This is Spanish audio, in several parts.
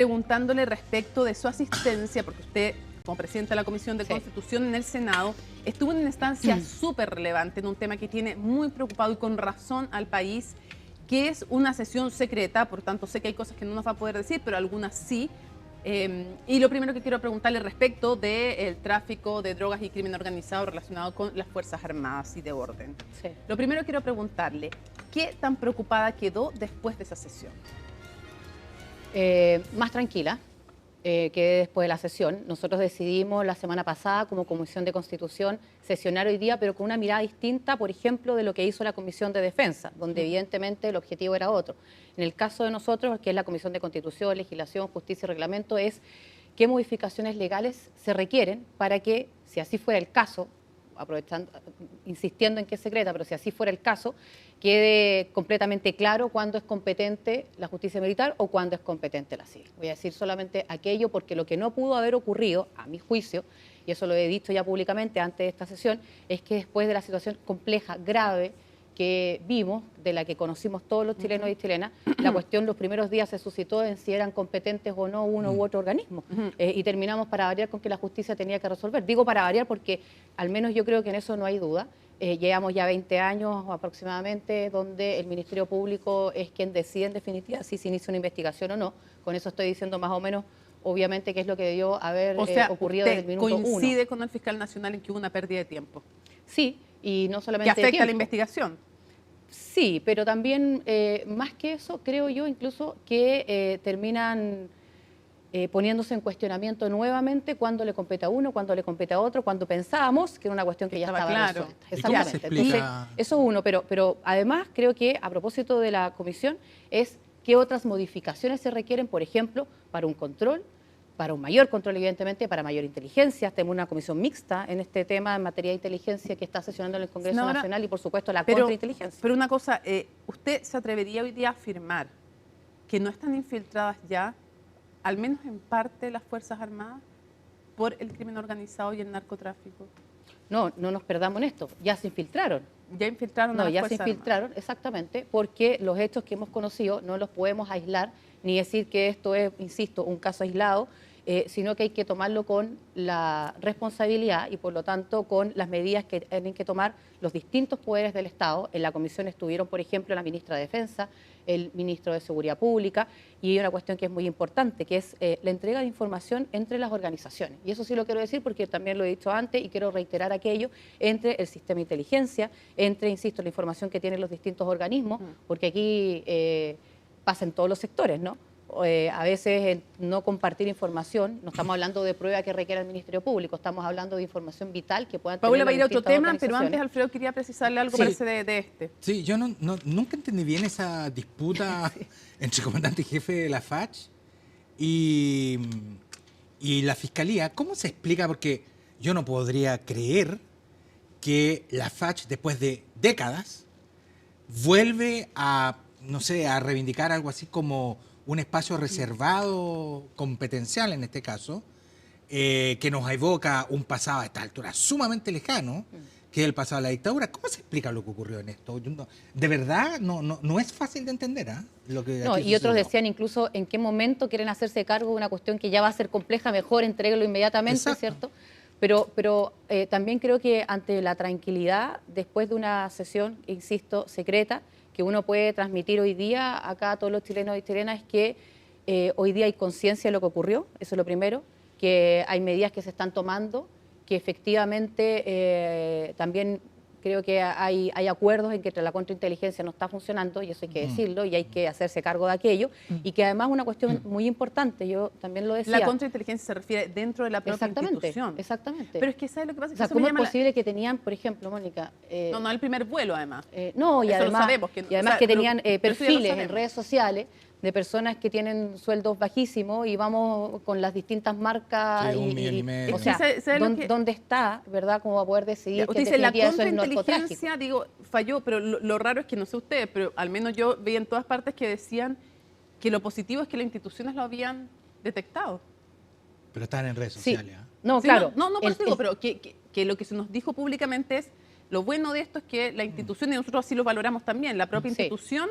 preguntándole respecto de su asistencia, porque usted, como presidente de la Comisión de Constitución en el Senado, estuvo en una instancia súper relevante en un tema que tiene muy preocupado y con razón al país, que es una sesión secreta. Por tanto, sé que hay cosas que no nos va a poder decir, pero algunas sí. Y lo primero que quiero preguntarle respecto del tráfico de drogas y crimen organizado relacionado con las Fuerzas Armadas y de orden. Lo primero que quiero preguntarle, ¿qué tan preocupada quedó después de esa sesión? Más tranquila que después de la sesión. Nosotros decidimos la semana pasada como Comisión de Constitución sesionar hoy día, pero con una mirada distinta, por ejemplo, de lo que hizo la Comisión de Defensa, donde evidentemente el objetivo era otro. En el caso de nosotros, que es la Comisión de Constitución, Legislación, Justicia y Reglamento, es qué modificaciones legales se requieren para que, si así fuera el caso, aprovechando, insistiendo en que es secreta, pero si así fuera el caso, quede completamente claro cuándo es competente la justicia militar o cuándo es competente la civil. Voy a decir solamente aquello porque lo que no pudo haber ocurrido, a mi juicio, y eso lo he dicho ya públicamente antes de esta sesión, es que después de la situación compleja, grave, que vimos, de la que conocimos todos los chilenos y chilenas, la cuestión los primeros días se suscitó en si eran competentes o no uno u otro organismo. Y terminamos para variar con que la justicia tenía que resolver. Digo para variar porque al menos yo creo que en eso no hay duda. Llevamos ya 20 años aproximadamente donde el Ministerio Público es quien decide en definitiva si se inicia una investigación o no. Con eso estoy diciendo más o menos, obviamente, qué es lo que debió haber ocurrido desde el minuto uno. ¿Coincide con el fiscal nacional en que hubo una pérdida de tiempo? Sí, y no solamente ¿Que afecta a la investigación? Sí, pero también, más que eso, creo yo incluso que terminan poniéndose en cuestionamiento nuevamente cuándo le compete a uno, cuándo le compete a otro, cuando pensábamos que era una cuestión que ya estaba claro. resuelta. Exactamente. Entonces, eso es uno, pero además creo que a propósito de la comisión es qué otras modificaciones se requieren, por ejemplo, para un control, para un mayor control, evidentemente, para mayor inteligencia. Tenemos una comisión mixta en este tema en materia de inteligencia que está sesionando en el Congreso Nacional y, por supuesto, la contrainteligencia. Pero una cosa, ¿usted se atrevería hoy día a afirmar que no están infiltradas ya, al menos en parte, las Fuerzas Armadas por el crimen organizado y el narcotráfico? No, no nos perdamos en esto. Ya se infiltraron. ¿Ya infiltraron a las Fuerzas Armadas? No, ya se infiltraron, exactamente, porque los hechos que hemos conocido no los podemos aislar ni decir que esto es, insisto, un caso aislado, sino que hay que tomarlo con la responsabilidad y, por lo tanto, con las medidas que tienen que tomar los distintos poderes del Estado. En la comisión estuvieron, por ejemplo, la ministra de Defensa, el ministro de Seguridad Pública, y hay una cuestión que es muy importante, que es la entrega de información entre las organizaciones. Y eso sí lo quiero decir porque también lo he dicho antes y quiero reiterar aquello, entre el sistema de inteligencia, entre, insisto, la información que tienen los distintos organismos, porque aquí pasa en todos los sectores, ¿no? A veces el no compartir información, no estamos hablando de prueba que requiera el Ministerio Público, estamos hablando de información vital que puedan tener. Paula va a ir a otro tema, pero antes, Alfredo, quería precisarle algo parece de este. Sí, yo nunca entendí bien esa disputa entre el comandante jefe de la FACH y la Fiscalía. ¿Cómo se explica? Porque yo no podría creer que la FACH, después de décadas, vuelve a, no sé, a reivindicar algo así como un espacio reservado, competencial en este caso, que nos evoca un pasado a esta altura sumamente lejano, que es el pasado de la dictadura. ¿Cómo se explica lo que ocurrió en esto? De verdad, no es fácil de entender, ¿eh? Lo que no, y otros decían incluso en qué momento quieren hacerse cargo de una cuestión que ya va a ser compleja, mejor entréguelo inmediatamente, ¿cierto? Pero también creo que ante la tranquilidad, después de una sesión, insisto, secreta, que uno puede transmitir hoy día acá a todos los chilenos y chilenas, es que hoy día hay conciencia de lo que ocurrió, eso es lo primero, que hay medidas que se están tomando, que efectivamente también creo que hay acuerdos en que la contrainteligencia no está funcionando, y eso hay que decirlo, y hay que hacerse cargo de aquello, y que además una cuestión muy importante, yo también lo decía. La contrainteligencia se refiere dentro de la propia institución. Exactamente. Pero es que ¿sabes lo que pasa? O sea, ¿cómo es posible que tenían, por ejemplo, Mónica? No el primer vuelo, además. No, y eso además, lo sabemos, y además que tenían perfiles en redes sociales de personas que tienen sueldos bajísimos y vamos con las distintas marcas. Sí, un millón y medio. O sea, ¿dónde está, verdad, cómo va a poder decidir usted que dice, la eso es contrainteligencia, digo, falló, pero lo raro es que no sé ustedes, pero al menos yo veía en todas partes que decían que lo positivo es que las instituciones lo habían detectado. Pero están en redes sociales. Sí. No, sí, claro. No, por eso digo, pero que lo que se nos dijo públicamente es, lo bueno de esto es que la institución, y nosotros así lo valoramos también, la propia institución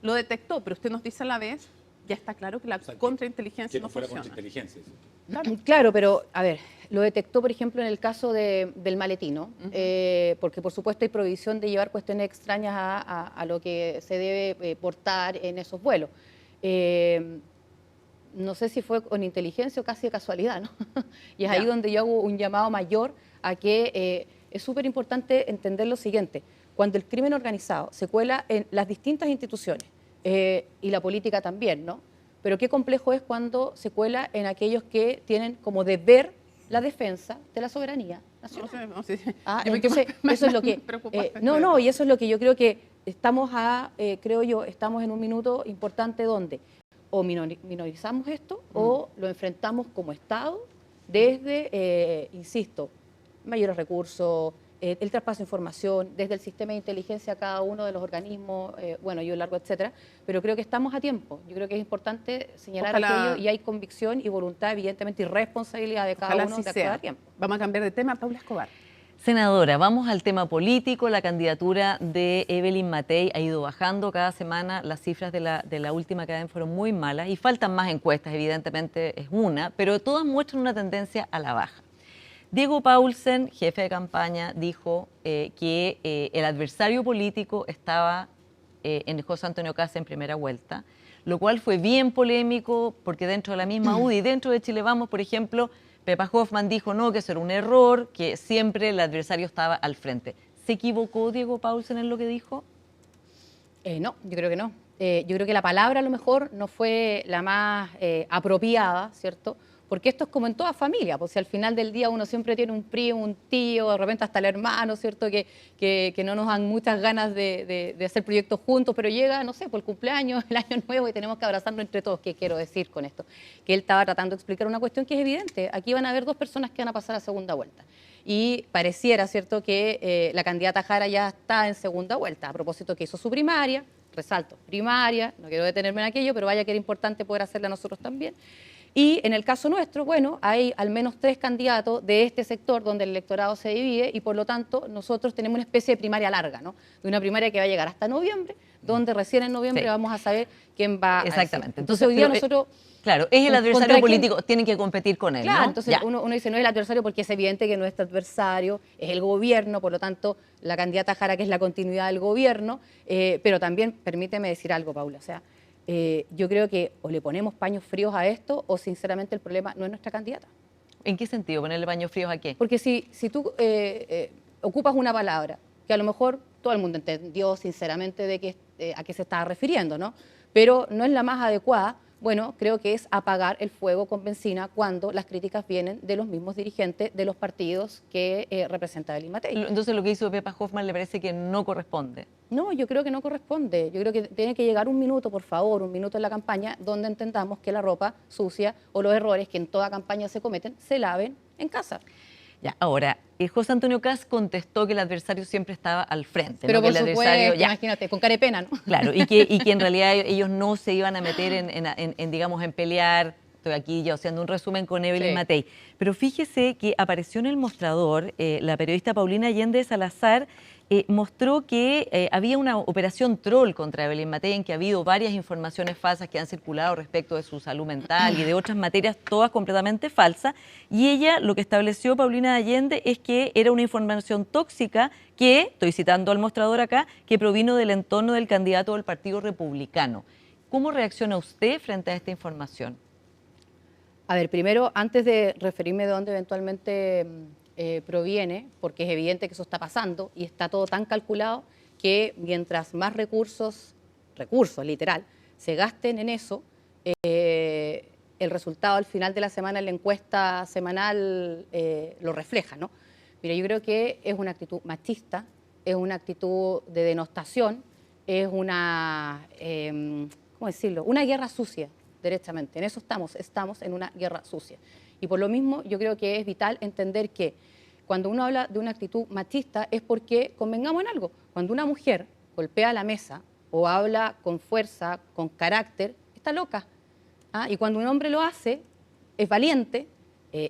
lo detectó, pero usted nos dice a la vez ya está claro que la O sea, contrainteligencia que no no fuera funciona. contrainteligencia. Sí. Claro, pero a ver, lo detectó, por ejemplo, en el caso del maletino, porque por supuesto hay prohibición de llevar cuestiones extrañas a lo que se debe portar en esos vuelos. No sé si fue con inteligencia o casi de casualidad, ¿no? Y es ahí donde yo hago un llamado mayor a que es súper importante entender lo siguiente. Cuando el crimen organizado se cuela en las distintas instituciones, y la política también, ¿no? Pero qué complejo es cuando se cuela en aquellos que tienen como deber la defensa de la soberanía nacional. No sé. Entonces, eso es lo que... y eso es lo que yo creo que estamos estamos en un minuto importante donde o minorizamos esto o lo enfrentamos como Estado desde, insisto, mayores recursos, el traspaso de información, desde el sistema de inteligencia a cada uno de los organismos, yo largo, etcétera, pero creo que estamos a tiempo. Yo creo que es importante señalar aquello y hay convicción y voluntad, evidentemente, y responsabilidad de cada uno de actuar a tiempo. Vamos a cambiar de tema. Paula Escobar. Senadora, vamos al tema político. La candidatura de Evelyn Matei ha ido bajando cada semana. Las cifras de la última cadena fueron muy malas y faltan más encuestas, evidentemente es una, pero todas muestran una tendencia a la baja. Diego Paulsen, jefe de campaña, dijo que el adversario político estaba en José Antonio Kast en primera vuelta, lo cual fue bien polémico porque dentro de la misma UDI, dentro de Chile Vamos, por ejemplo, Pepa Hoffman dijo no, que eso era un error, que siempre el adversario estaba al frente. ¿Se equivocó Diego Paulsen en lo que dijo? No, yo creo que no. Yo creo que la palabra a lo mejor no fue la más apropiada, ¿cierto? Porque esto es como en toda familia, pues si al final del día uno siempre tiene un primo, un tío, de repente hasta el hermano, ¿cierto? Que no nos dan muchas ganas de hacer proyectos juntos, pero llega, no sé, por el cumpleaños, el año nuevo y tenemos que abrazarnos entre todos. ¿Qué quiero decir con esto? Que él estaba tratando de explicar una cuestión que es evidente. Aquí van a haber dos personas que van a pasar a segunda vuelta. Y pareciera, ¿cierto?, que la candidata Jara ya está en segunda vuelta, a propósito que hizo su primaria, resalto, primaria, no quiero detenerme en aquello, pero vaya que era importante poder hacerla nosotros también. Y en el caso nuestro, bueno, hay al menos 3 candidatos de este sector donde el electorado se divide y por lo tanto nosotros tenemos una especie de primaria larga, ¿no? De una primaria que va a llegar hasta noviembre, donde recién en noviembre vamos a saber quién va a Exactamente. Entonces hoy día nosotros... Claro, es el adversario político, tienen que competir con él, claro, ¿no? Entonces uno dice no es el adversario porque es evidente que nuestro adversario es el gobierno, por lo tanto la candidata Jara que es la continuidad del gobierno, pero también permíteme decir algo, Paula, o sea, yo creo que o le ponemos paños fríos a esto o sinceramente el problema no es nuestra candidata. ¿En qué sentido? ¿Ponerle paños fríos a qué? Porque si tú ocupas una palabra que a lo mejor todo el mundo entendió sinceramente a qué se estaba refiriendo, ¿no? Pero no es la más adecuada, bueno, creo que es apagar el fuego con benzina cuando las críticas vienen de los mismos dirigentes de los partidos que representa Evelyn Matei. Entonces lo que hizo Pepa Hoffman le parece que no corresponde. No, yo creo que no corresponde. Yo creo que tiene que llegar un minuto, por favor, un minuto en la campaña donde entendamos que la ropa sucia o los errores que en toda campaña se cometen se laven en casa. Ya, ahora, José Antonio Kast contestó que el adversario siempre estaba al frente. Pero ¿no? por que el supuesto, adversario, imagínate, con cara de pena, ¿no? Claro, y que en realidad ellos no se iban a meter digamos, en pelear. Estoy aquí ya haciendo un resumen con Evelyn Matei. Pero fíjese que apareció en el mostrador la periodista Paulina Allende de Salazar, mostró que había una operación troll contra Evelyn Matei en que ha habido varias informaciones falsas que han circulado respecto de su salud mental y de otras materias, todas completamente falsas. Y ella lo que estableció, Paulina Allende, es que era una información tóxica que, estoy citando al mostrador acá, que provino del entorno del candidato del Partido Republicano. ¿Cómo reacciona usted frente a esta información? A ver, primero, antes de referirme de dónde eventualmente proviene, porque es evidente que eso está pasando y está todo tan calculado que mientras más recursos literal, se gasten en eso, el resultado al final de la semana en la encuesta semanal lo refleja, ¿no? Mira, yo creo que es una actitud machista, es una actitud de denostación, es una, ¿cómo decirlo?, una guerra sucia. Derechamente, en eso estamos en una guerra sucia. Y por lo mismo yo creo que es vital entender que cuando uno habla de una actitud machista es porque convengamos en algo. Cuando una mujer golpea la mesa o habla con fuerza, con carácter, está loca. Y cuando un hombre lo hace, es valiente,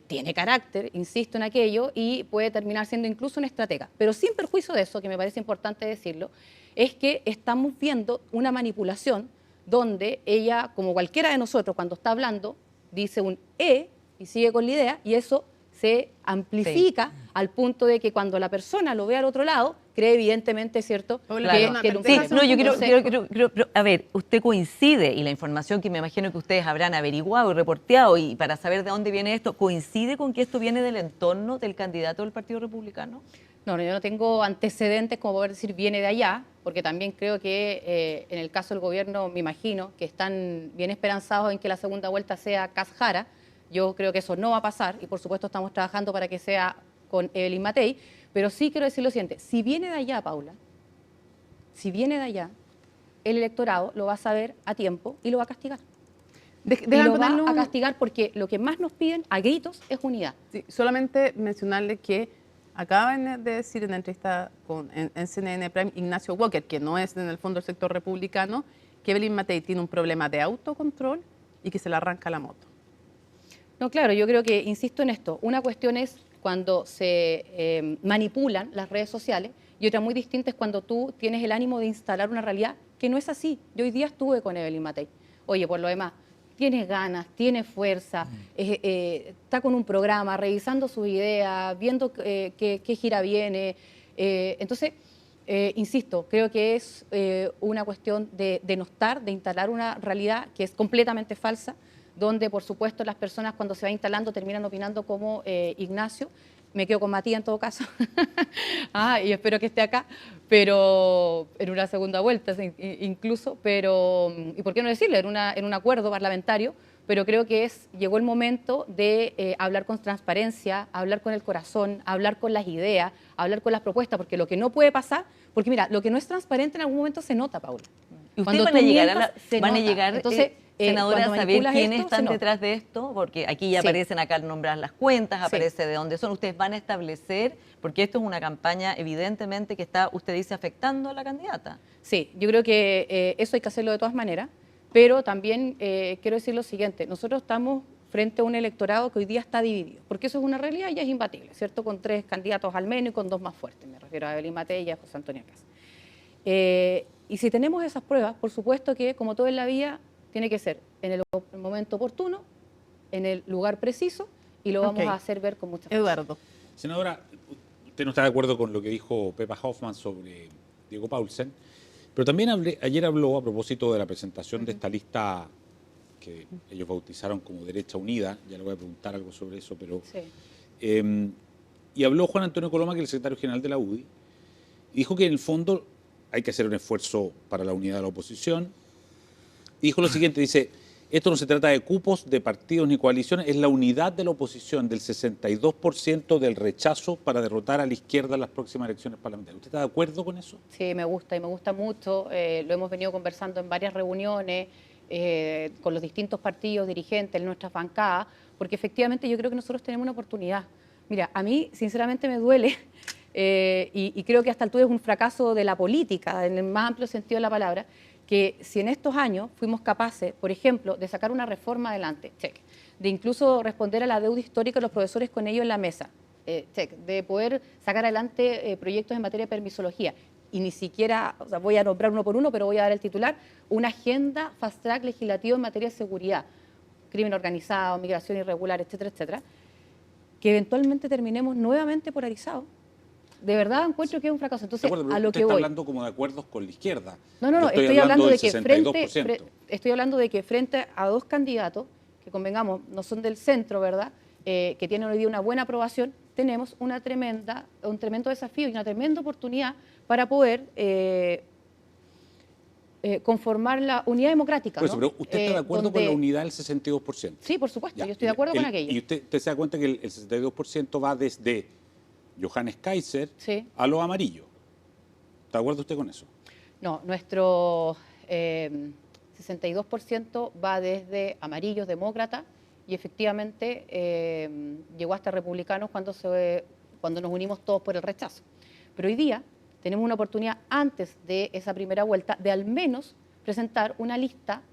tiene carácter, insisto en aquello, y puede terminar siendo incluso un estratega. Pero sin perjuicio de eso, que me parece importante decirlo, es que estamos viendo una manipulación donde ella, como cualquiera de nosotros, cuando está hablando, dice un y sigue con la idea, y eso se amplifica al punto de que cuando la persona lo ve al otro lado, cree evidentemente, ¿cierto? Claro. Que lo Sí, pasa. no, yo Entonces, quiero, a ver, usted coincide, y la información que me imagino que ustedes habrán averiguado y reporteado, y para saber de dónde viene esto, ¿coincide con que esto viene del entorno del candidato del Partido Republicano? no, yo no tengo antecedentes como poder decir viene de allá, porque también creo que en el caso del gobierno, me imagino que están bien esperanzados en que la segunda vuelta sea Kass-Jara. Yo creo que eso no va a pasar y por supuesto estamos trabajando para que sea con Evelyn Matei, pero sí quiero decir lo siguiente, si viene de allá, Paula, si viene de allá, el electorado lo va a saber a tiempo y lo va a castigar. Y lo va a castigar porque lo que más nos piden a gritos es unidad. Sí, solamente mencionarle que acaban de decir en la entrevista en CNN Prime Ignacio Walker, que no es en el fondo del sector republicano, que Evelyn Matei tiene un problema de autocontrol y que se le arranca la moto. No, claro, yo creo que, insisto en esto, una cuestión es cuando se manipulan las redes sociales y otra muy distinta es cuando tú tienes el ánimo de instalar una realidad que no es así. Yo hoy día estuve con Evelyn Matei. Oye, por lo demás, tiene ganas, tiene fuerza, está con un programa, revisando sus ideas, viendo qué gira viene. Entonces, insisto, creo que es una cuestión de denostar, de instalar una realidad que es completamente falsa, donde por supuesto las personas cuando se va instalando terminan opinando como Ignacio. Me quedo con Matías en todo caso, y espero que esté acá, pero en una segunda vuelta incluso, pero, y por qué no decirle, en un acuerdo parlamentario, pero creo que llegó el momento de hablar con transparencia, hablar con el corazón, hablar con las ideas, hablar con las propuestas, porque lo que no puede pasar, porque mira, lo que no es transparente en algún momento se nota, Paula. ¿Y ustedes van a llegar, Entonces, senadora, a saber quiénes esto, están detrás de esto? Porque aquí ya aparecen acá nombrar las cuentas, aparece de dónde son. Ustedes van a establecer, porque esto es una campaña evidentemente que está, usted dice, afectando a la candidata. Sí, yo creo que eso hay que hacerlo de todas maneras, pero también quiero decir lo siguiente, nosotros estamos frente a un electorado que hoy día está dividido, porque eso es una realidad y ya es imbatible, ¿cierto? Con 3 candidatos al menos y con 2 más fuertes, me refiero a Evelyn Matei y a José Antonio Caz. Y si tenemos esas pruebas, por supuesto que, como todo en la vida, tiene que ser en el momento oportuno, en el lugar preciso, y lo vamos a hacer ver con mucha fuerza. Eduardo. Senadora, usted no está de acuerdo con lo que dijo Pepa Hoffman sobre Diego Paulsen, pero también ayer habló a propósito de la presentación de esta lista que ellos bautizaron como Derecha Unida, ya le voy a preguntar algo sobre eso, pero... Sí. Y habló Juan Antonio Coloma, que es el secretario general de la UDI, y dijo que en el fondo hay que hacer un esfuerzo para la unidad de la oposición. Y dijo lo siguiente, dice, esto no se trata de cupos, de partidos ni coaliciones, es la unidad de la oposición del 62% del rechazo para derrotar a la izquierda en las próximas elecciones parlamentarias. ¿Usted está de acuerdo con eso? Sí, me gusta y me gusta mucho. Lo hemos venido conversando en varias reuniones con los distintos partidos, dirigentes, en nuestras bancadas, porque efectivamente yo creo que nosotros tenemos una oportunidad. Mira, a mí sinceramente me duele y creo que hasta altura es un fracaso de la política, en el más amplio sentido de la palabra, que si en estos años fuimos capaces, por ejemplo, de sacar una reforma adelante, de incluso responder a la deuda histórica de los profesores con ellos en la mesa, de poder sacar adelante proyectos en materia de permisología, y ni siquiera, o sea, voy a nombrar uno por uno, pero voy a dar el titular, una agenda fast track legislativo en materia de seguridad, crimen organizado, migración irregular, etcétera, etcétera, que eventualmente terminemos nuevamente polarizados. De verdad encuentro que es un fracaso. Entonces, a lo que voy. Usted está hablando como de acuerdos con la izquierda. No, estoy hablando de que frente a 2 candidatos, que convengamos, no son del centro, ¿verdad?, que tienen hoy día una buena aprobación, tenemos un tremendo desafío y una tremenda oportunidad para poder conformar la unidad democrática. Por eso, ¿no? Pero ¿usted está de acuerdo con la unidad del 62%? Sí, por supuesto, yo estoy de acuerdo con aquello. Y usted se da cuenta que el 62% va desde Johannes Kaiser a los amarillos. ¿Está de acuerdo usted con eso? No, nuestro 62% va desde amarillos, demócratas, y efectivamente llegó hasta republicanos cuando nos unimos todos por el rechazo. Pero hoy día tenemos una oportunidad, antes de esa primera vuelta, de al menos presentar una lista,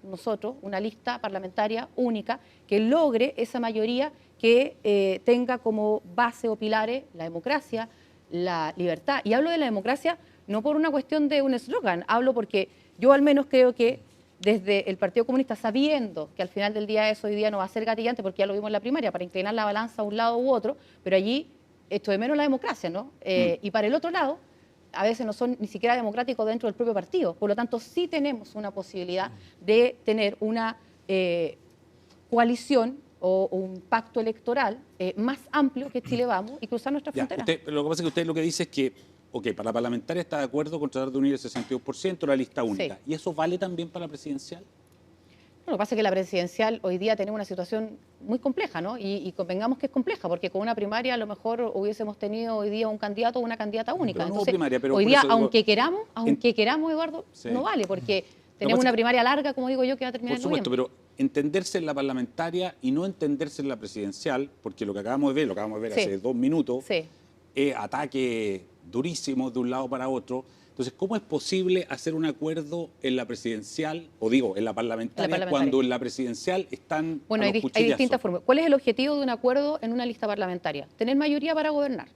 una lista parlamentaria única, que logre esa mayoría que tenga como base o pilares la democracia, la libertad. Y hablo de la democracia no por una cuestión de un eslogan, hablo porque yo al menos creo que desde el Partido Comunista, sabiendo que al final del día eso hoy día no va a ser gatillante, porque ya lo vimos en la primaria, para inclinar la balanza a un lado u otro, pero allí esto de menos la democracia, ¿no? Y para el otro lado, a veces no son ni siquiera democráticos dentro del propio partido. Por lo tanto, sí tenemos una posibilidad de tener una coalición o un pacto electoral más amplio que Chile Vamos y cruzar nuestra frontera. Lo que pasa es que usted lo que dice es que, para la parlamentaria está de acuerdo con tratar de unir el 62%, la lista única. Sí. ¿Y eso vale también para la presidencial? Lo que pasa es que la presidencial hoy día tenemos una situación muy compleja, ¿no? Y convengamos que es compleja, porque con una primaria a lo mejor hubiésemos tenido hoy día un candidato o una candidata única. Pero no hubo Entonces, primaria, pero hoy por día, eso digo, aunque queramos, Eduardo, Sí. no vale, porque Lo tenemos pasa una es que- primaria larga, como digo yo, que va a terminar Por en supuesto, noviembre. pero entenderse en la parlamentaria y no entenderse en la presidencial, porque lo que acabamos de ver Sí. hace 2 minutos, Sí. es ataques durísimos de un lado para otro. Entonces, ¿cómo es posible hacer un acuerdo en la presidencial, en la parlamentaria, cuando en la presidencial están Bueno, a hay los hay cuchillazos? distintas formas. ¿Cuál es el objetivo de un acuerdo en una lista parlamentaria? Tener mayoría para gobernar,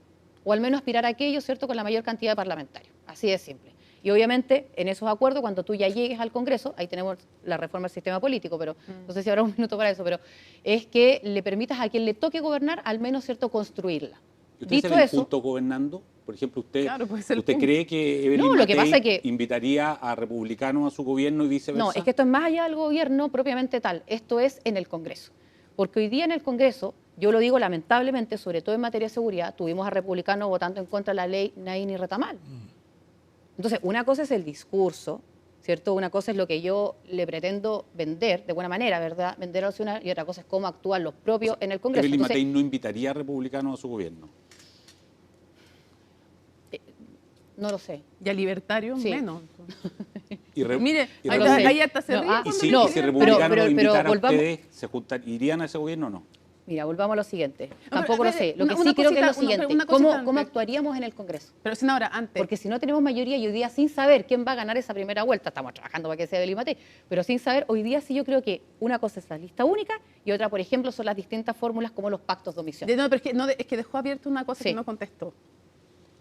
o al menos aspirar a aquello, ¿cierto?, con la mayor cantidad de parlamentarios. Así de simple. Y obviamente, en esos acuerdos, cuando tú ya llegues al Congreso, ahí tenemos la reforma del sistema político, pero no sé si habrá un minuto para eso, pero es que le permitas a quien le toque gobernar, al menos, ¿cierto?, construirla. ¿Y usted se ve juntos gobernando? Por ejemplo, Claro, puede ser el ¿usted punto. cree que Evelyn No, lo que Matei pasa es que- invitaría a republicanos a su gobierno y viceversa? No, es que esto es más allá del gobierno propiamente tal, esto es en el Congreso. Porque hoy día en el Congreso, yo lo digo lamentablemente, sobre todo en materia de seguridad, tuvimos a republicanos votando en contra de la ley Naini Retamal. Entonces, una cosa es el discurso, ¿cierto? Una cosa es lo que yo le pretendo vender, de buena manera, ¿verdad? Vender a los ciudadanos, y otra cosa es cómo actúan los propios en el Congreso. ¿Evelyn Entonces, Matei no invitaría a republicanos a su gobierno? no lo sé. Y a libertarios Sí. menos. Ahí Mire, ahí, lo sé. ahí hasta se No, ríe ah, Y cuando si, le no, y dicen si libertario. republicanos pero invitaran a volvamos- ustedes, ¿irían a ese gobierno o no? Mira, volvamos a lo siguiente. pero, Tampoco a lo ver, sé. Lo que una sí creo que es lo cosita, siguiente. una cosita ¿Cómo antes. actuaríamos en el Congreso? Pero senadora, antes. Porque si no tenemos mayoría y hoy día sin saber quién va a ganar esa primera vuelta, estamos trabajando para que sea Evelyn Matei, pero sin saber, hoy día sí yo creo que una cosa es la lista única y otra, por ejemplo, son las distintas fórmulas como los pactos de omisión. No, pero es que, no, es que dejó abierto una cosa Sí. que no contestó.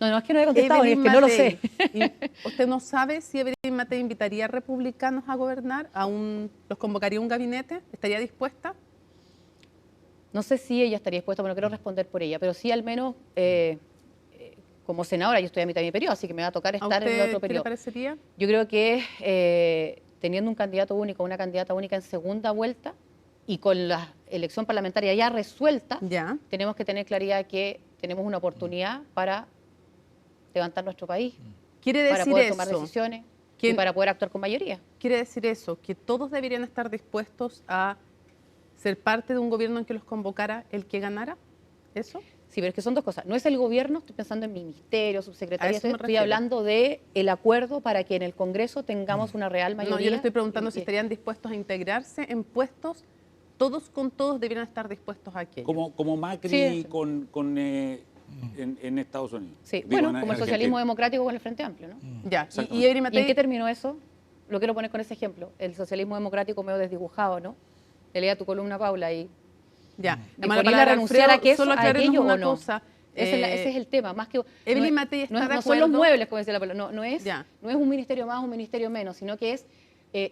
No, es que no he contestado, es Evelyn que no lo Matei. sé. Y ¿usted no sabe si Evelyn Matei invitaría a republicanos a gobernar? ¿Los convocaría a un gabinete? ¿Estaría dispuesta? No sé si ella estaría dispuesta, pero no quiero responder por ella, pero sí al menos como senadora, yo estoy a mitad de mi periodo, así que me va a tocar ¿A estar en el usted otro qué le periodo. parecería? Yo creo que teniendo un candidato único, una candidata única en segunda vuelta y con la elección parlamentaria ya resuelta, Ya. tenemos que tener claridad que tenemos una oportunidad para levantar nuestro país, Quiere para decir poder tomar eso. decisiones y ¿Quién- para poder actuar con mayoría. Quiere decir eso, que todos deberían estar dispuestos a ser parte de un gobierno en que los convocara el que ganara. ¿Eso? Sí, pero es que son dos cosas. No es el gobierno, estoy pensando en ministerio, A subsecretaría, eso me estoy refiero. hablando de el acuerdo para que en el Congreso tengamos una real mayoría. No, yo le estoy preguntando y si que- estarían dispuestos a integrarse en puestos. Todos con todos deberían estar dispuestos a aquello. Como Macri Sí. en Estados Unidos. Sí, Digo, bueno, en como el Argentina. socialismo democrático con el Frente Amplio, ¿no? Ya. Exactamente. Y Evelyn ¿Y en Matei, qué terminó eso? Lo quiero poner con ese ejemplo. El socialismo democrático medio desdibujado, ¿no? Le leía tu columna, Paula, y ya. disponible a renunciar a solo a aclaremos aquello una o no. cosa. Ese es el tema, más que Evelyn no es- Matei está no, es- de no son los acuerdo. muebles, como decía la Paula, Ya. no es un ministerio más, un ministerio menos, sino que es,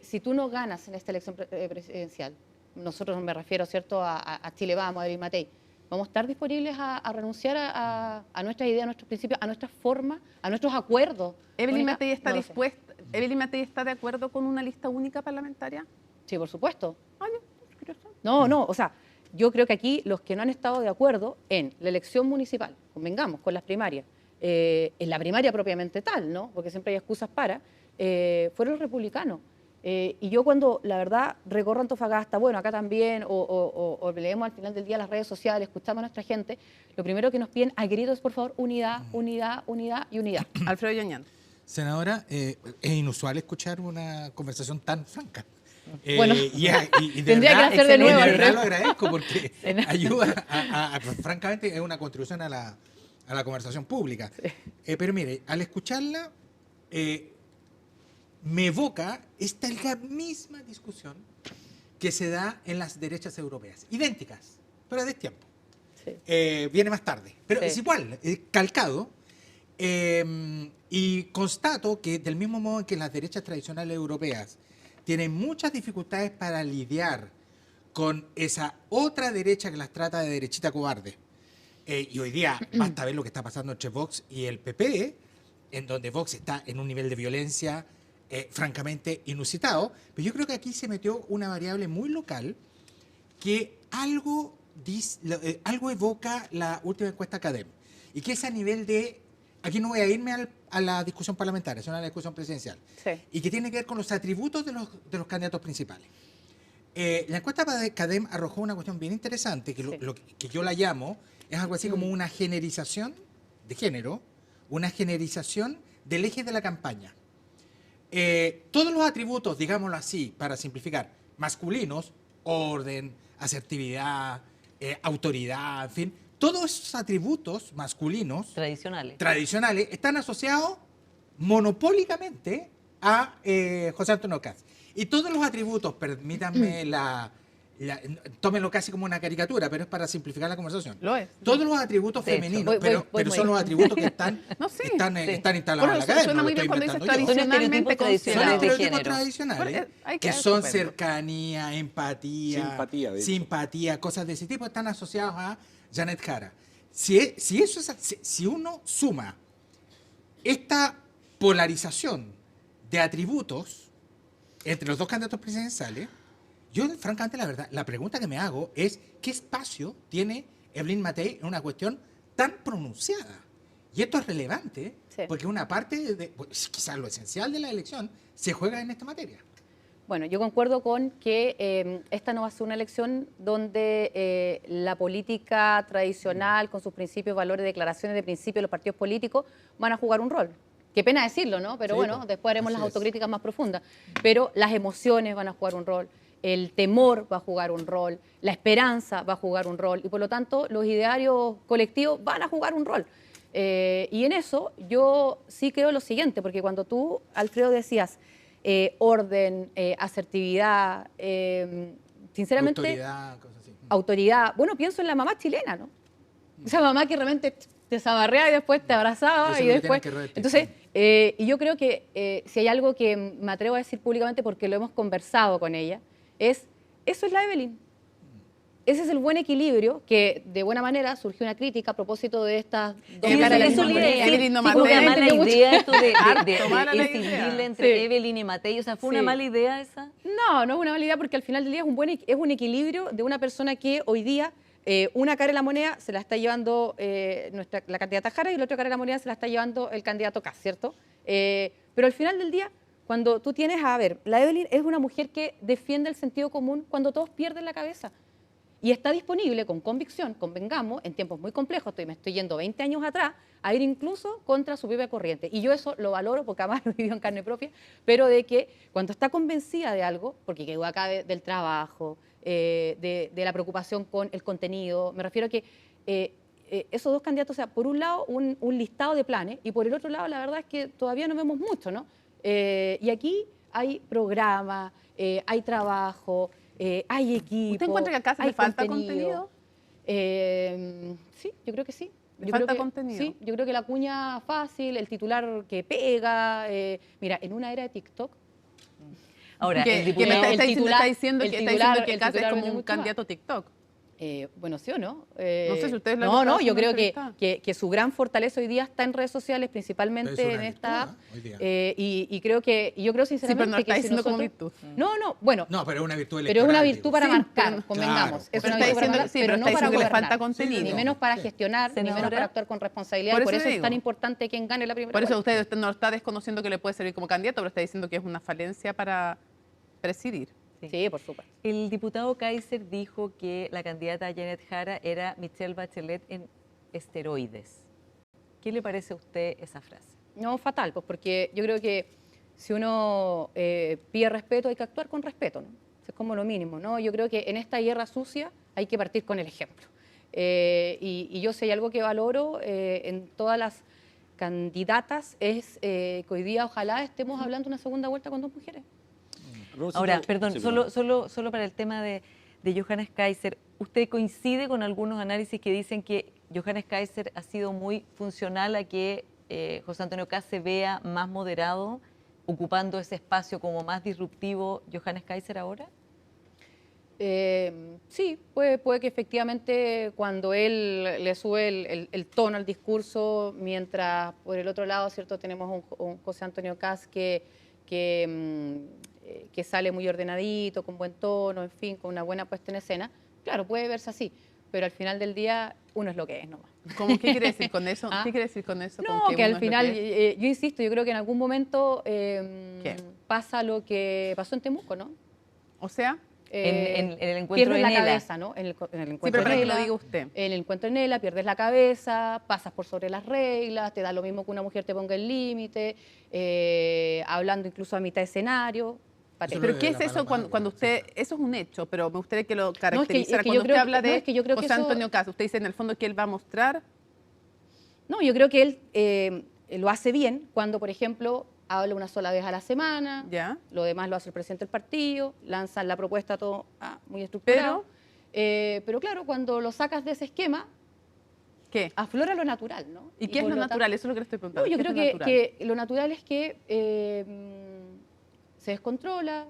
si tú no ganas en esta elección presidencial, nosotros me refiero, ¿cierto?, a Chile Vamos, a Evelyn Matei, vamos a estar disponibles a renunciar a nuestras ideas, a nuestros principios, a nuestras formas, a nuestros acuerdos. Evelyn Mónica, Matei está no lo sé. dispuesta. ¿Evelyn Matei está de acuerdo con una lista única parlamentaria? Sí, por supuesto. Ah, ya, curioso. No, o sea, yo creo que aquí los que no han estado de acuerdo en la elección municipal, convengamos, con las primarias, en la primaria propiamente tal, ¿no? Porque siempre hay excusas para, fueron los republicanos. Y yo cuando, la verdad, recorro Antofagasta, bueno, acá también, o leemos al final del día las redes sociales, escuchamos a nuestra gente, lo primero que nos piden a gritos es, por favor, unidad, unidad, unidad y unidad. Alfredo Yañán. Senadora, es inusual escuchar una conversación tan franca. Bueno, de tendría que verdad- hacer de nuevo, de verdad Alfredo. lo agradezco porque ayuda francamente, es una contribución a la conversación pública. Pero mire, al escucharla, me evoca esta es la misma discusión que se da en las derechas europeas, idénticas, pero de tiempo. Sí. Viene más tarde, pero Sí. es igual, calcado. Y constato que del mismo modo en que las derechas tradicionales europeas tiene muchas dificultades para lidiar con esa otra derecha que las trata de derechita cobarde. Y hoy día basta ver lo que está pasando entre Vox y el PP, en donde Vox está en un nivel de violencia francamente inusitado. Pero yo creo que aquí se metió una variable muy local que algo evoca la última encuesta CADEM. Y que es a nivel de... Aquí no voy a irme a la discusión parlamentaria, es una discusión presidencial. Sí. Y que tiene que ver con los atributos de los candidatos principales. La encuesta de CADEM arrojó una cuestión bien interesante, que, que yo la llamo, es algo así como una generización de género, una generización del eje de la campaña. Todos los atributos, digámoslo así, para simplificar, masculinos, orden, asertividad, autoridad, en fin, todos esos atributos masculinos tradicionales están asociados monopólicamente a José Antonio Caz. Y todos los atributos, permítanme tómenlo casi como una caricatura, pero es para simplificar la conversación. Lo es. Todos los atributos femeninos, pero son los atributos que están instalados en la academia. Suena muy bien cuando dices tradicionalmente Son estereotipos tradicionales, que son cercanía, empatía, simpatía, cosas de ese tipo, están asociados a Janet Jara. Si uno suma esta polarización de atributos entre los dos candidatos presidenciales, yo, francamente, la verdad, la pregunta que me hago es ¿qué espacio tiene Evelyn Matei en una cuestión tan pronunciada? Y esto es relevante porque una parte, quizás lo esencial de la elección, se juega en esta materia. Bueno, yo concuerdo con que esta no va a ser una elección donde la política tradicional, con sus principios, valores, declaraciones de principios de los partidos políticos, van a jugar un rol. Qué pena decirlo, ¿no? Pero bueno, después haremos las autocríticas más profundas. Pero las emociones van a jugar un rol. El temor va a jugar un rol, la esperanza va a jugar un rol y por lo tanto los idearios colectivos van a jugar un rol. Y en eso yo sí creo lo siguiente, porque cuando tú, Alfredo, decías orden, asertividad, sinceramente... Autoridad, cosas así. Autoridad. Bueno, pienso en la mamá chilena, ¿no? Esa mamá que realmente te zabarreaba y después te abrazaba y después... Entonces, y yo creo que si hay algo que me atrevo a decir públicamente porque lo hemos conversado con ella, eso es la Evelyn. Ese es el buen equilibrio que, de buena manera, surgió una crítica a propósito de estas dos caras de la misma moneda. Evelyn no fue una mala idea esto de idea. entre Evelyn y Matei. O sea, ¿fue una mala idea esa? No, no es una mala idea porque al final del día es un equilibrio de una persona que hoy día una cara de la moneda se la está llevando la candidata Jara y la otra cara de la moneda se la está llevando el candidato Kast, ¿cierto? Pero al final del día, cuando tú tienes la Evelyn es una mujer que defiende el sentido común cuando todos pierden la cabeza. Y está disponible con convicción, convengamos, en tiempos muy complejos, me estoy yendo 20 años atrás, a ir incluso contra su propia corriente. Y yo eso lo valoro porque además lo vivido en carne propia, pero de que cuando está convencida de algo, porque quedó acá del trabajo, de la preocupación con el contenido, me refiero a que esos dos candidatos, o sea, por un lado un listado de planes y por el otro lado la verdad es que todavía no vemos mucho, ¿no? Y aquí hay programa, hay trabajo, hay equipo. ¿Usted encuentra que acá se le falta contenido? Sí, yo creo que sí. ¿Le falta contenido? Sí, yo creo que la cuña fácil, el titular que pega. Mira, en una era de TikTok. Ahora, el está diciendo que Kast es como un candidato TikTok. Bueno, ¿sí o no? No sé si ustedes lo No, yo creo que su gran fortaleza hoy día está en redes sociales, principalmente en esta app. Y yo creo sinceramente sí, pero no está diciendo como virtud. No, bueno. No, pero es una virtud electoral. Pero es una virtud para marcar, convengamos. Es una virtud para marcar, pero no para gobernar. Le falta contenido. Ni menos para gestionar, ni menos para actuar con responsabilidad. Por eso es tan importante quien gane la primera. Por eso usted no está desconociendo que le puede servir como candidato, pero está diciendo que es una falencia para presidir. Sí, por supuesto. El diputado Kaiser dijo que la candidata Janet Jara era Michelle Bachelet en esteroides. ¿Qué le parece a usted esa frase? No, fatal, pues porque yo creo que si uno pide respeto hay que actuar con respeto, ¿no? Eso es como lo mínimo, ¿no? Yo creo que en esta guerra sucia hay que partir con el ejemplo. Y yo sé, hay algo que valoro en todas las candidatas es que hoy día ojalá estemos hablando una segunda vuelta con dos mujeres. Ahora, perdón, solo para el tema de Johannes Kaiser, ¿usted coincide con algunos análisis que dicen que Johannes Kaiser ha sido muy funcional a que José Antonio Kast se vea más moderado ocupando ese espacio como más disruptivo Johannes Kaiser ahora? Sí, puede que efectivamente cuando él le sube el tono al discurso, mientras por el otro lado, ¿cierto?, tenemos un José Antonio Kast que sale muy ordenadito, con buen tono, en fin, con una buena puesta en escena. Claro, puede verse así, pero al final del día uno es lo que es nomás. ¿Cómo, qué quiere decir con eso? ¿Ah? ¿Qué quiere decir con eso? No, ¿Con que uno al es lo final, que es? yo insisto, yo creo que en algún momento ¿Qué? pasa lo que pasó en Temuco, ¿no? O sea, En el encuentro pierdes de la Nela. cabeza, ¿no? En el sí, encuentro pero de para que lo Nela, diga usted. en el encuentro de Nela pierdes la cabeza, pasas por sobre las reglas, te da lo mismo que una mujer te ponga el límite, hablando incluso a mitad de escenario. Patético. ¿Pero qué es La eso Paloma, cuando usted, eso es un hecho, pero me gustaría que lo caracterizara. es que Cuando yo usted creo habla que- no, de es que yo creo que José eso- Antonio Kast, usted dice en el fondo que él va a mostrar. No, yo creo que él lo hace bien cuando, por ejemplo, habla una sola vez a la semana, Ya. lo demás lo hace el presidente del partido, lanzan la propuesta todo muy estructurado. Pero claro, cuando lo sacas de ese esquema, ¿Qué? aflora lo natural, ¿no? ¿Y qué es por lo tanto- natural? Eso es lo que le estoy No, preguntando. yo ¿Qué creo es lo natural? que lo natural es que se descontrola,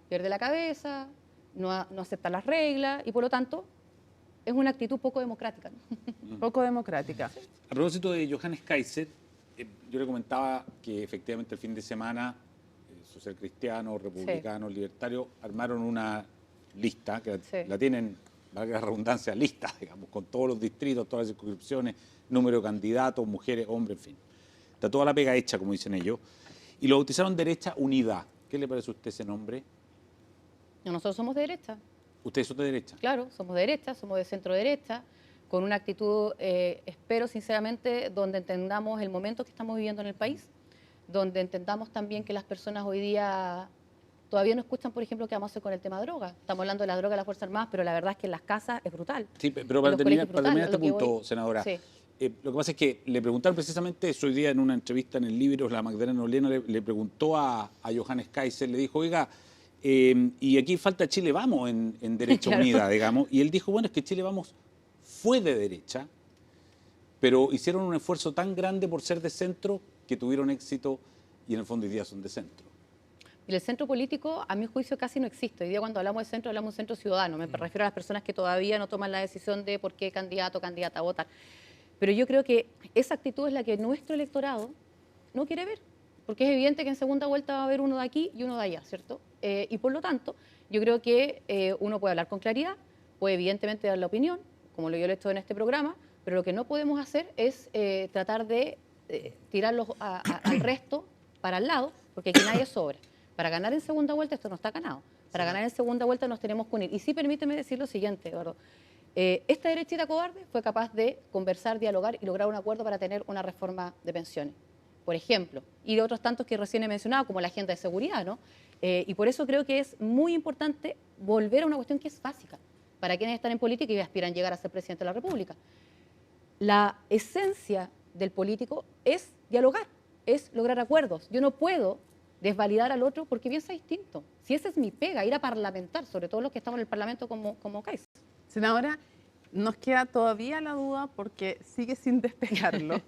pierde la cabeza, no acepta las reglas y por lo tanto es una actitud poco democrática, ¿no? Poco democrática. A propósito de Johannes Kaiser, yo le comentaba que efectivamente el fin de semana social cristiano, republicanos, libertarios armaron una lista, que Sí. la tienen, valga la redundancia, lista, digamos, con todos los distritos, todas las circunscripciones, número de candidatos, mujeres, hombres, en fin. Está toda la pega hecha, como dicen ellos. Y lo bautizaron Derecha Unida. ¿Qué le parece a usted ese nombre? Nosotros somos de derecha. ¿Ustedes son de derecha? Claro, somos de derecha, somos de centro derecha, con una actitud, espero sinceramente, donde entendamos el momento que estamos viviendo en el país, donde entendamos también que las personas hoy día todavía no escuchan, por ejemplo, qué vamos a hacer con el tema de droga. Estamos hablando de la droga de las Fuerzas Armadas, pero la verdad es que en las casas es brutal. Sí, pero En para los terminar, colegios es brutal, este a lo que punto, voy. senadora, Sí. lo que pasa es que le preguntaron precisamente eso hoy día en una entrevista en el Libro, la Magdalena Olena le preguntó a Johannes Kaiser, le dijo, oiga, y aquí falta Chile Vamos en Derecha Claro. Unida, digamos, y él dijo, bueno, es que Chile Vamos fue de derecha, pero hicieron un esfuerzo tan grande por ser de centro que tuvieron éxito y en el fondo hoy día son de centro. Y el centro político, a mi juicio, casi no existe. Hoy día cuando hablamos de centro, hablamos de centro ciudadano. Me refiero a las personas que todavía no toman la decisión de por qué candidato o candidata votar. Pero yo creo que esa actitud es la que nuestro electorado no quiere ver. Porque es evidente que en segunda vuelta va a haber uno de aquí y uno de allá, ¿cierto? Y por lo tanto, yo creo que uno puede hablar con claridad, puede evidentemente dar la opinión, como yo lo he hecho en este programa, pero lo que no podemos hacer es tratar de tirarlos al resto para el lado, porque aquí nadie sobra. Para ganar en segunda vuelta esto no está ganado. Para ganar en segunda vuelta nos tenemos que unir. Y sí, permíteme decir lo siguiente, Eduardo. Esta derechita cobarde fue capaz de conversar, dialogar y lograr un acuerdo para tener una reforma de pensiones, por ejemplo, y de otros tantos que recién he mencionado, como la agenda de seguridad, ¿no? Y por eso creo que es muy importante volver a una cuestión que es básica para quienes están en política y aspiran a llegar a ser presidente de la República. La esencia del político es dialogar, es lograr acuerdos. Yo no puedo desvalidar al otro porque piensa distinto. Si esa es mi pega, ir a parlamentar, sobre todo los que estamos en el Parlamento como Kaiser. Senadora, nos queda todavía la duda porque sigue sin despegarlo.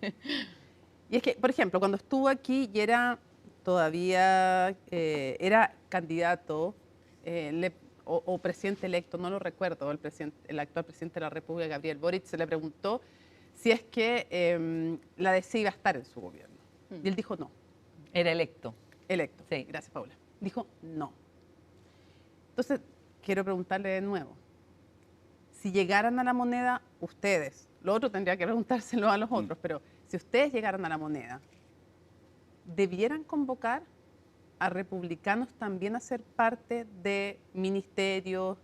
Y es que, por ejemplo, cuando estuvo aquí y era todavía, era candidato o presidente electo, no lo recuerdo, el actual presidente de la República, Gabriel Boric, se le preguntó si es que la DC iba a estar en su gobierno. Y él dijo no. Era electo. Electo. Sí. Gracias, Paula. Dijo no. Entonces, quiero preguntarle de nuevo. Si llegaran a la moneda, ustedes, lo otro tendría que preguntárselo a los otros, pero si ustedes llegaran a la moneda, ¿debieran convocar a republicanos también a ser parte de ministerios,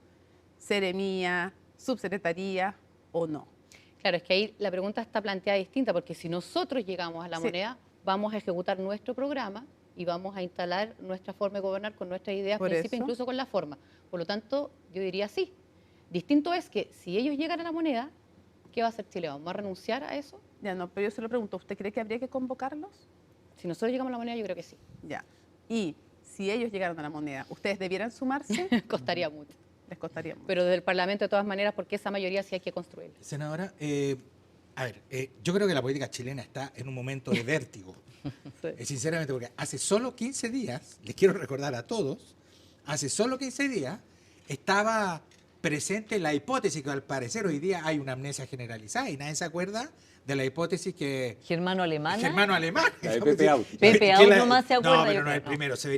seremías, subsecretarías o no? Claro, es que ahí la pregunta está planteada distinta, porque si nosotros llegamos a la Sí. moneda, vamos a ejecutar nuestro programa y vamos a instalar nuestra forma de gobernar con nuestras ideas, Por principios, eso. incluso con la forma. Por lo tanto, yo diría sí. Distinto es que si ellos llegan a la moneda, ¿qué va a hacer Chile? ¿Vamos a renunciar a eso? Ya no, pero yo se lo pregunto, ¿usted cree que habría que convocarlos? Si nosotros llegamos a la moneda, yo creo que sí. Ya. Y si ellos llegaran a la moneda, ¿ustedes debieran sumarse? Costaría mucho. Les costaría mucho. Pero desde el Parlamento, de todas maneras, porque esa mayoría sí hay que construir. Senadora, A ver, yo creo que la política chilena está en un momento de vértigo. Sinceramente, porque hace solo 15 días, les quiero recordar a todos, hace solo 15 días estaba presente la hipótesis que al parecer hoy día hay una amnesia generalizada y nadie se acuerda de la hipótesis que... Germano Alemán. Germano Alemán. La de Pepe Out. Pepe Out nomás se acuerda. No, pero yo no es creo, el primero. Se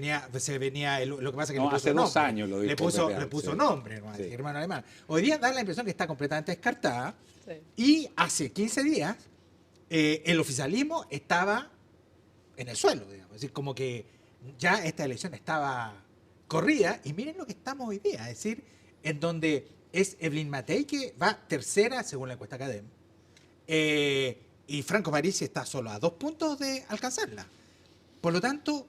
venía lo que pasa es que No, le puso hace 2 nombre. años lo dijo Pepe Out, Le puso sí. nombre, ¿no? Sí. Germano Alemán. Hoy día da la impresión que está completamente descartada. Sí. Y hace 15 días el oficialismo estaba en el suelo, digamos. Es decir, como que ya esta elección estaba corrida. Y miren lo que estamos hoy día. Es decir, en donde es Evelyn Matei que va tercera según la encuesta Cadem. Y Franco Parisi está solo a 2 puntos de alcanzarla. Por lo tanto,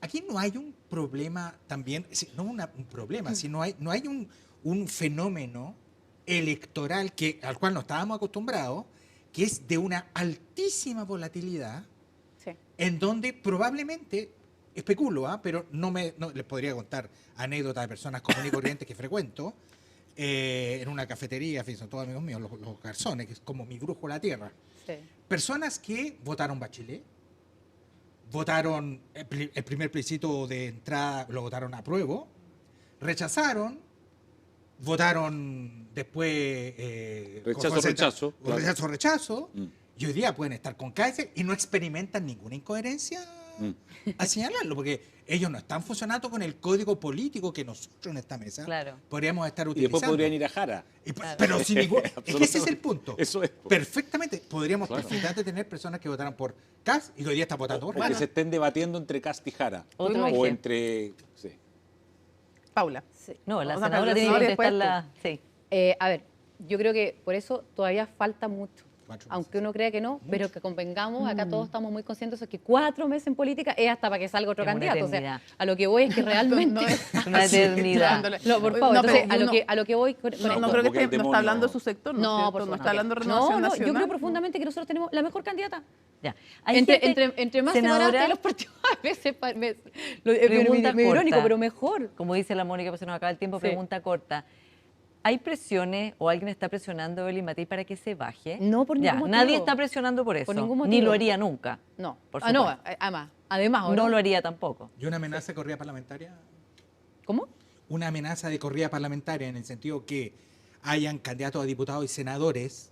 aquí no hay un problema también, no un problema, sino no hay un fenómeno electoral al cual no estábamos acostumbrados, que es de una altísima volatilidad, Sí. en donde probablemente, especulo, pero no les podría contar anécdotas de personas comunes y corrientes que frecuento, en una cafetería, en fin, son todos amigos míos, los garzones, que es como mi brújula a tierra. Sí. Personas que votaron Bachelet, votaron el primer plebiscito de entrada, lo votaron a prueba, rechazaron, votaron después... Rechazo, claro. Rechazo, y hoy día pueden estar con Kaiser y no experimentan ninguna incoherencia a señalarlo, porque ellos no están funcionando con el código político que nosotros en esta mesa Claro. podríamos estar Y utilizando. después podrían ir a Jara. Pero sin ningún... Es que ese es el punto. Eso es. Perfectamente. Podríamos Claro. perfectamente tener personas que votaron por Kast y que hoy día están votando por O que Jara. se estén debatiendo entre Kast y Jara. Otro o ejemplo. entre... Sí. Paula. Sí. No, la O sea, senadora pero tiene que después contestar tú. la... Sí. A ver, yo creo que por eso todavía falta mucho. 4 meses. Aunque uno crea que no, pero que convengamos, acá todos estamos muy conscientes de que 4 meses en política es hasta para que salga otro Es una candidato. O eternidad. sea, a lo que voy es que realmente... No es- Una eternidad. No, por favor, No, entonces, pero a lo que voy con No, esto. no creo que Porque el no está demonio- hablando de su sector, ¿no? No, es cierto? por No favor. está hablando de Renovación No, Nacional. yo creo profundamente que nosotros tenemos la mejor candidata. Ya. Hay Entre, gente, entre más separados senadora, de los partidos, a veces Pregunta medio irónico, corta. pero mejor. como dice la Mónica, pues se nos acaba el tiempo, Sí. pregunta corta. ¿Hay presiones o alguien está presionando a Evelyn Matei para que se baje? No, por Ya, ningún motivo. nadie está presionando por eso. ningún Ni motivo. lo haría nunca. No, Por no, supuesto. además, ¿o No lo haría tampoco. ¿Y una amenaza de corrida parlamentaria? ¿Cómo? Una amenaza de corrida parlamentaria en el sentido que hayan candidatos a diputados y senadores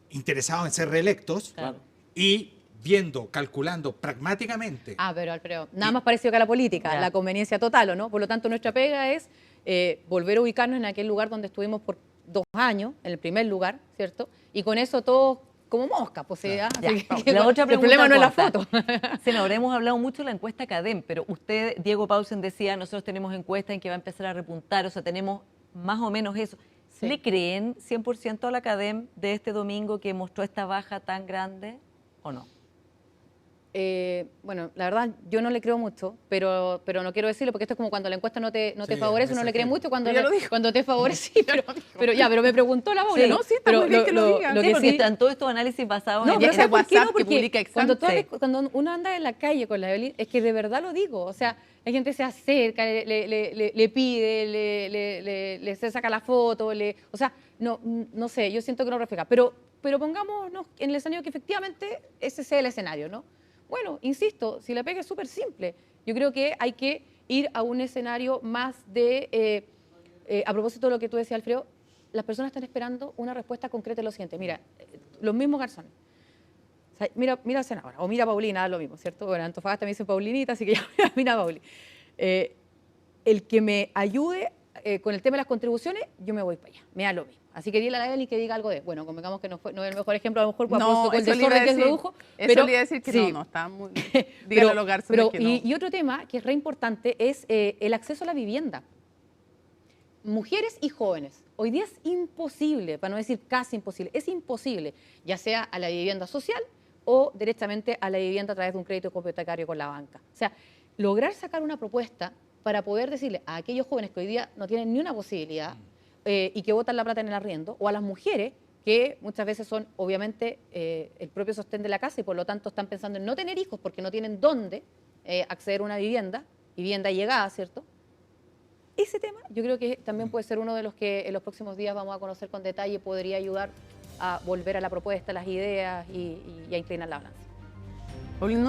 interesados en ser reelectos Claro. y viendo, calculando pragmáticamente. Pero Alfredo, nada más parecido que a la política, Ya. la conveniencia total, ¿o no? Por lo tanto, nuestra pega es volver a ubicarnos en aquel lugar donde estuvimos por 2 años, en el primer lugar, ¿cierto? Y con eso todos como moscas, pues Ya. así La otra el pregunta problema no es la corta. foto. Senadora, hemos hablado mucho de la encuesta Cadem, pero usted, Diego Paulsen, decía, nosotros tenemos encuesta en que va a empezar a repuntar, o sea, tenemos más o menos eso. Sí. ¿Le creen 100% a la Cadem de este domingo que mostró esta baja tan grande o no? Bueno, la verdad, yo no le creo mucho, pero no quiero decirlo porque esto es como cuando la encuesta no te Sí, favorece, a uno veces le cree sí. mucho, cuando, Pero ya lo dijo. cuando te favorece, sí, pero me preguntó la Paula, Sí. ¿no? No, sí, está pero muy bien que lo diga. lo Sí, que porque sí- están todos estos análisis basados No, en... pero ese ¿sabes por qué WhatsApp no? que Porque publica cuando, Exante. cuando uno anda en la calle con la Evelyn, es que de verdad lo digo. O sea, la gente se acerca, le pide, le se saca la foto, o sea, no sé, yo siento que no refleja. Pero pongámonos en el escenario que efectivamente ese sea el escenario, ¿no? Bueno, insisto, si la pega es súper simple. Yo creo que hay que ir a un escenario más de, a propósito de lo que tú decías, Alfredo, las personas están esperando una respuesta concreta de lo siguiente. Mira, los mismos garzones. O sea, mira a Senadora, o mira a Paulina, lo mismo, ¿cierto? Bueno, en Antofagasta me dicen Paulinita, así que ya mira a Pauli. El que me ayude con el tema de las contribuciones, yo me voy para allá, me da lo mismo. Así que dile a la Evelyn que diga algo de, bueno, convengamos que no es el mejor ejemplo, a lo mejor No, el eso le iba a desorden que se decir. produjo. Eso le iba a decir que sí. no, está muy... Dígale a los garzones que no. Y otro tema que es re importante es el acceso a la vivienda. Mujeres y jóvenes. Hoy día es imposible, para no decir casi imposible, es imposible, ya sea a la vivienda social o directamente a la vivienda a través de un crédito hipotecario con la banca. O sea, lograr sacar una propuesta para poder decirle a aquellos jóvenes que hoy día no tienen ni una posibilidad y que botan la plata en el arriendo, o a las mujeres que muchas veces son obviamente el propio sostén de la casa y por lo tanto están pensando en no tener hijos porque no tienen dónde acceder a una vivienda llegada, ¿cierto? Ese tema yo creo que también puede ser uno de los que en los próximos días vamos a conocer con detalle, podría ayudar a volver a la propuesta, las ideas y a inclinar la balanza. Paulina